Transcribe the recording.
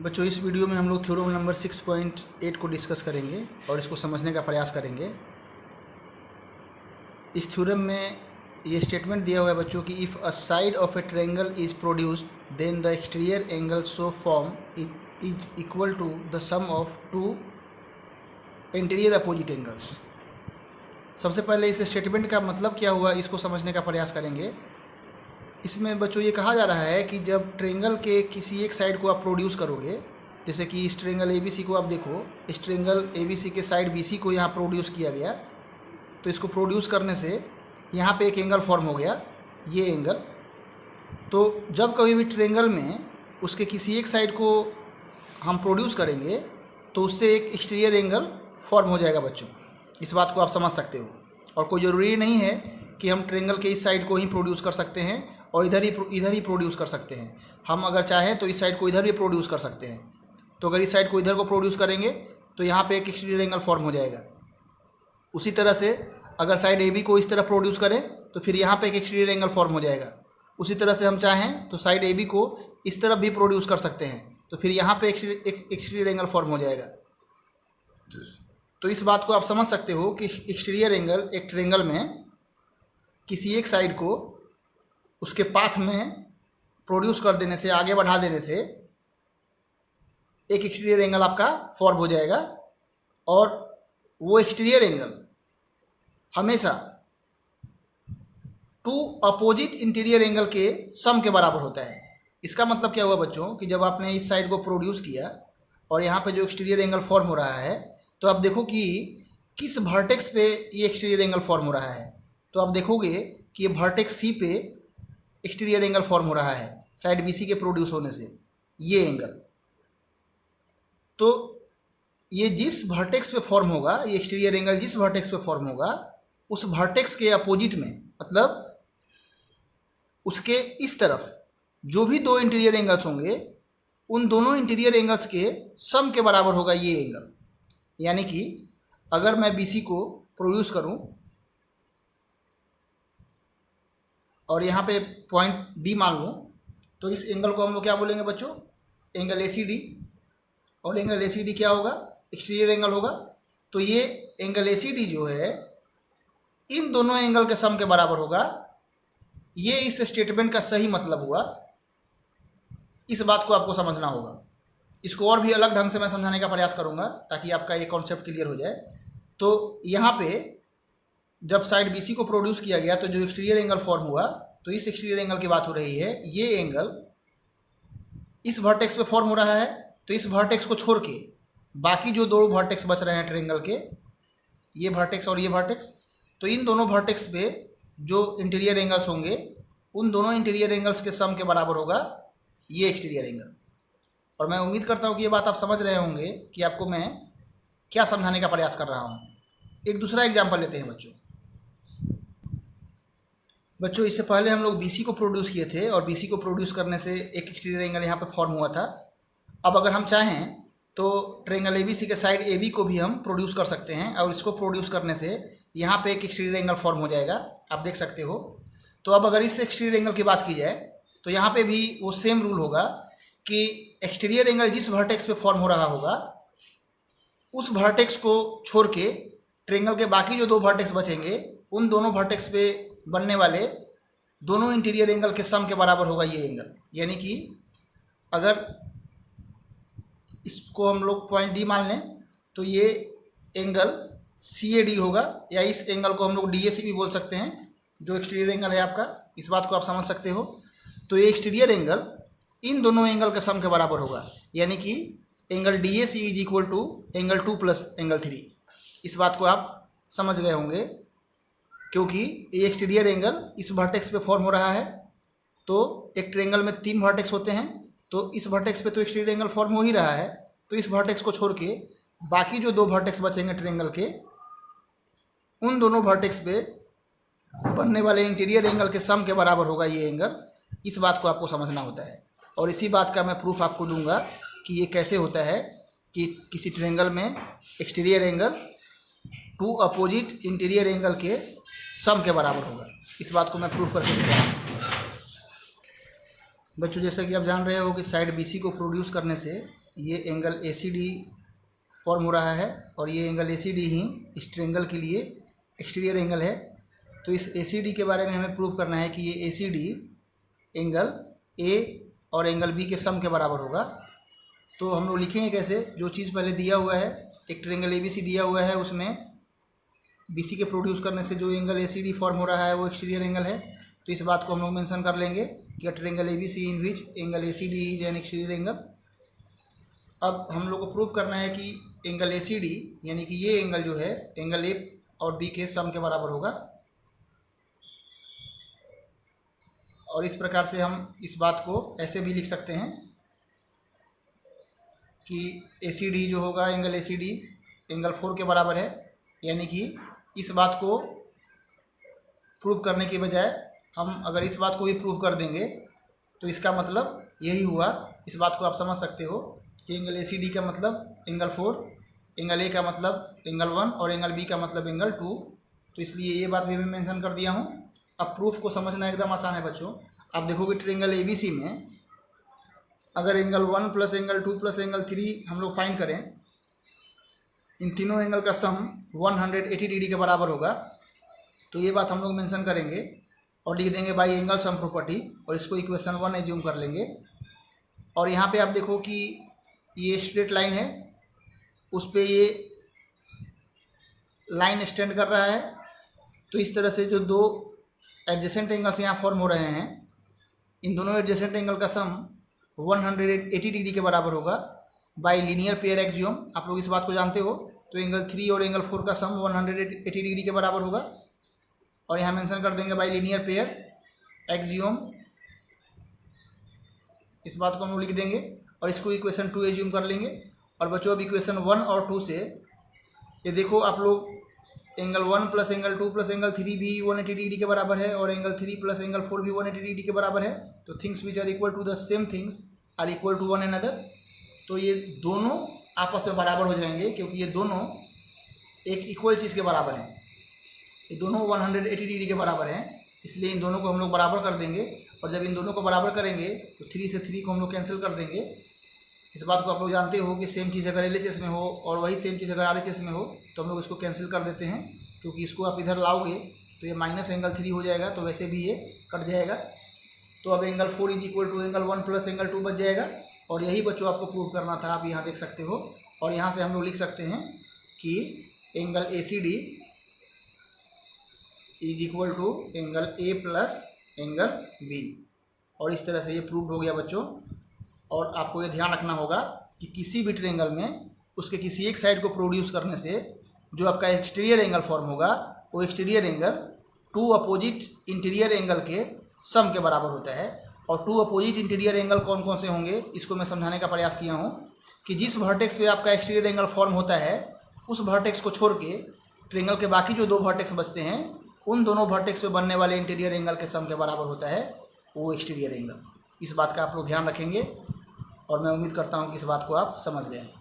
बच्चों इस वीडियो में हम लोग थ्योरम नंबर 6.8 को डिस्कस करेंगे और इसको समझने का प्रयास करेंगे। इस थ्योरम में ये स्टेटमेंट दिया हुआ है बच्चों कि if a side of a triangle is produced then the exterior angle so form is equal to the sum of two interior opposite angles. सबसे पहले इस स्टेटमेंट का मतलब क्या हुआ इसको समझने का प्रयास करेंगे। इसमें बच्चों ये कहा जा रहा है कि जब ट्रायंगल के किसी एक साइड को आप प्रोड्यूस करोगे, जैसे कि इस ट्रायंगल ABC को आप देखो, इस ट्रायंगल ABC के साइड BC को यहाँ प्रोड्यूस किया गया, तो इसको प्रोड्यूस करने से यहाँ पे एक एंगल फॉर्म हो गया, ये एंगल। तो जब कभी भी ट्रायंगल में उसके किसी एक साइड को हम प्रोड्यूस करेंगे तो उससे एक एक्सटीरियर एंगल फॉर्म हो जाएगा बच्चों। इस बात को आप समझ सकते हो। और कोई ज़रूरी नहीं है कि हम ट्रायंगल के इस साइड को ही प्रोड्यूस कर सकते हैं और इधर ही प्रोड्यूस कर सकते हैं। हम अगर चाहें तो इस साइड को इधर भी प्रोड्यूस कर सकते हैं। तो अगर इस साइड को इधर को प्रोड्यूस करेंगे तो यहाँ पे एक एक्सटीरियर एंगल फॉर्म हो जाएगा। उसी तरह से अगर साइड AB को इस तरह प्रोड्यूस करें तो फिर यहाँ पे एक एक्सटीरियर एंगल फॉर्म हो जाएगा। उसी तरह से हम चाहें तो साइड AB को इस तरफ भी प्रोड्यूस कर सकते हैं, तो फिर यहाँ पे एक एक्सटीरियर एंगल फॉर्म हो जाएगा। तो इस बात को आप समझ सकते हो कि एक्सटीरियर एंगल एक ट्रायंगल में किसी एक साइड को उसके पाथ में प्रोड्यूस कर देने से, आगे बढ़ा देने से एक एक्सटीरियर एंगल आपका फॉर्म हो जाएगा। और वो एक्सटीरियर एंगल हमेशा टू अपोजिट इंटीरियर एंगल के सम के बराबर होता है। इसका मतलब क्या हुआ बच्चों कि जब आपने इस साइड को प्रोड्यूस किया और यहाँ पे जो एक्सटीरियर एंगल फॉर्म हो रहा है, तो आप देखो कि किस वर्टेक्स पे ये एक्सटीरियर एंगल फॉर्म हो रहा है। तो आप देखोगे कि ये वर्टेक्स C पे एक्सटीरियर एंगल फॉर्म हो रहा है साइड BC के प्रोड्यूस होने से, ये एंगल। तो ये जिस वर्टेक्स पे फॉर्म होगा, ये एक्सटीरियर एंगल जिस वर्टेक्स पे फॉर्म होगा, उस वर्टेक्स के अपोजिट में, मतलब उसके इस तरफ जो भी दो इंटीरियर एंगल्स होंगे, उन दोनों इंटीरियर एंगल्स के सम के बराबर होगा ये एंगल। यानी कि अगर मैं BC को प्रोड्यूस करूं और यहाँ पे पॉइंट D मान लूँ, तो इस एंगल को हम लोग क्या बोलेंगे बच्चों? Angle ACD। और एंगल ACD क्या होगा? एक्सटीरियर एंगल होगा। तो ये एंगल ACD जो है इन दोनों एंगल के सम के बराबर होगा। ये इस स्टेटमेंट का सही मतलब हुआ। इस बात को आपको समझना होगा। इसको और भी अलग ढंग से मैं समझाने का प्रयास करूंगा ताकि आपका ये कॉन्सेप्ट क्लियर हो जाए। तो यहाँ पे जब साइड BC को प्रोड्यूस किया गया तो जो एक्सटीरियर एंगल फॉर्म हुआ, तो इस एक्सटीरियर एंगल की बात हो रही है। ये एंगल इस वर्टेक्स पे फॉर्म हो रहा है, तो इस वर्टेक्स को छोड़ के बाकी जो दो वर्टेक्स बच रहे हैं ट्रायंगल के, ये वर्टेक्स और ये वर्टेक्स, तो इन दोनों वर्टेक्स पे जो इंटीरियर एंगल्स होंगे, उन दोनों इंटीरियर एंगल्स के सम के बराबर होगा ये एक्सटीरियर एंगल। और मैं उम्मीद करता हूँ कि ये बात आप समझ रहे होंगे कि आपको मैं क्या समझाने का प्रयास कर रहा हूँ। एक दूसरा एग्जाम्पल लेते हैं बच्चों। इससे पहले हम लोग BC को प्रोड्यूस किए थे और BC को प्रोड्यूस करने से एक एक्सटीरियर एंगल यहाँ पे फॉर्म हुआ था। अब अगर हम चाहें तो ट्रायंगल ABC के साइड AB को भी हम प्रोड्यूस कर सकते हैं और इसको प्रोड्यूस करने से यहाँ पे एक एक्सटीरियर एंगल फॉर्म हो जाएगा, आप देख सकते हो। तो अब अगर इस एक्सटीरियर एंगल की बात की जाए तो यहाँ पे भी वो सेम रूल होगा कि एक्सटीरियर एंगल जिस वर्टेक्स पे फॉर्म हो रहा होगा, उस वर्टेक्स को छोड़ के ट्रायंगल के बाकी जो दो वर्टेक्स बचेंगे, उन दोनों वर्टेक्स पे बनने वाले दोनों इंटीरियर एंगल के सम के बराबर होगा ये एंगल। यानी कि अगर इसको हम लोग पॉइंट D मान लें तो ये एंगल CAD होगा, या इस एंगल को हम लोग DAC भी बोल सकते हैं, जो एक्सटीरियर एंगल है आपका। इस बात को आप समझ सकते हो। तो ये एक्सटीरियर एंगल इन दोनों एंगल के सम के बराबर होगा। यानी कि angle DAC is equal to angle 2 plus angle 3। इस बात को आप समझ गए होंगे, क्योंकि ये एक्सटीरियर एंगल इस वर्टेक्स पे फॉर्म हो रहा है। तो एक ट्रायंगल में 3 वर्टेक्स होते हैं, तो इस वर्टेक्स पे तो एक्सटीरियर एंगल फॉर्म हो ही रहा है। तो इस वर्टेक्स को छोड़ के बाकी जो दो वर्टेक्स बचेंगे ट्रायंगल के, उन दोनों वर्टेक्स पे बनने वाले इंटीरियर एंगल के सम के बराबर होगा ये एंगल। इस बात को आपको समझना होता है। और इसी बात का मैं प्रूफ आपको दूंगा कि ये कैसे होता है कि किसी ट्रायंगल में exterior angle to opposite interior angle के सम के बराबर होगा। इस बात को मैं प्रूफ करके दिखाऊंगा। बच्चों जैसा कि आप जान रहे हो कि साइड BC को प्रोड्यूस करने से ये एंगल ACD फॉर्म हो रहा है और ये एंगल ACD ही इस ट्रायंगल के लिए एक्सटीरियर एंगल है। तो इस ACD के बारे में हमें प्रूव करना है कि ये ACD एंगल A और एंगल B के सम के बराबर होगा। तो हम लोग लिखेंगे कैसे, जो चीज़ पहले दिया हुआ है, एक ट्रायंगल ABC दिया हुआ है, उसमें BC के प्रोड्यूस करने से जो एंगल ACD फॉर्म हो रहा है वो एक्सटीरियर एंगल है। तो इस बात को हम लोग मेंशन कर लेंगे कि triangle ABC in which angle ACD is an exterior angle. अब हम लोग को प्रूव करना है कि एंगल ACD यानी कि ये एंगल जो है एंगल A और B के सम के बराबर होगा। और इस प्रकार से हम इस बात को ऐसे भी लिख सकते हैं कि ACD जो होगा एंगल ACD एंगल 4 के बराबर है। यानी कि इस बात को प्रूव करने के बजाय हम अगर इस बात को भी प्रूव कर देंगे तो इसका मतलब यही हुआ। इस बात को आप समझ सकते हो कि एंगल ACD का मतलब एंगल 4, एंगल A का मतलब एंगल 1 और एंगल B का मतलब एंगल 2। तो इसलिए ये बात भी मैं मेंशन कर दिया हूँ। अब प्रूफ को समझना एकदम आसान है बच्चों। आप देखोगे ट्रायंगल ABC में अगर angle 1 plus angle 2 plus angle 3 हम लोग फाइंड करें, इन तीनों एंगल का सम 180 डिग्री के बराबर होगा। तो ये बात हम लोग मेंशन करेंगे और लिख देंगे बाई एंगल सम प्रॉपर्टी, और इसको इक्वेशन 1 एज्यूम कर लेंगे। और यहाँ पे आप देखो कि ये स्ट्रेट लाइन है, उस पे ये लाइन स्टैंड कर रहा है। तो इस तरह से जो दो एडजेसेंट एंगल्स यहाँ फॉर्म हो रहे हैं, इन दोनों एडजेसेंट एंगल का सम 180 डिग्री के बराबर होगा बाय लीनियर पेयर एक्सियोम। आप लोग इस बात को जानते हो। तो एंगल 3 और एंगल 4 का सम 180 डिग्री के बराबर होगा। और यहाँ मेंशन कर देंगे बाय लीनियर पेयर एक्सियोम, इस बात को हम लोग लिख देंगे और इसको इक्वेशन 2 एज्यूम कर लेंगे। और बच्चों अब इक्वेशन 1 और 2 से ये देखो आप लोग angle 1 plus angle 2 plus angle 3 भी 180 डिग्री के बराबर है और एंगल 3 प्लस एंगल 4 भी 180 डिग्री के बराबर है। तो things which are equal to the same things are equal to one another. तो ये दोनों आपस में बराबर हो जाएंगे क्योंकि ये दोनों एक इक्वल चीज़ के बराबर हैं। ये दोनों 180 डिग्री के बराबर हैं, इसलिए इन दोनों को हम लोग बराबर कर देंगे। और जब इन दोनों को बराबर करेंगे तो 3 से 3 को हम लोग कैंसिल कर देंगे। इस बात को आप लोग जानते हो कि सेम चीज़ अगर LHS में हो और वही सेम चीज़ अगर RHS में हो तो हम लोग इसको कैंसिल कर देते हैं, क्योंकि इसको आप इधर लाओगे तो ये माइनस एंगल 3 हो जाएगा, तो वैसे भी ये कट जाएगा। तो अब angle 4 is equal to angle 1 plus angle 2 बच जाएगा। और यही बच्चों आपको प्रूव करना था, आप यहाँ देख सकते हो। और यहाँ से हम लोग लिख सकते हैं कि angle ACD is equal to angle A plus angle B। और इस तरह से ये प्रूव हो गया बच्चों। और आपको ये ध्यान रखना होगा कि किसी भी ट्रायंगल में उसके किसी एक साइड को प्रोड्यूस करने से जो आपका एक्सटीरियर एंगल फॉर्म होगा वो exterior angle 2 opposite interior angle के सम के बराबर होता है। और 2 अपोजिट इंटीरियर एंगल कौन कौन से होंगे इसको मैं समझाने का प्रयास किया हूँ कि जिस वर्टेक्स पे आपका एक्सटीरियर एंगल फॉर्म होता है उस वर्टेक्स को छोड़ के ट्रायंगल के बाकी जो 2 वर्टेक्स बचते हैं उन दोनों वर्टेक्स पे बनने वाले इंटीरियर एंगल के सम के बराबर होता है वो एक्सटीरियर एंगल। इस बात का आप लोग ध्यान रखेंगे और मैं उम्मीद करता हूँ कि इस बात को आप समझ गए हैं।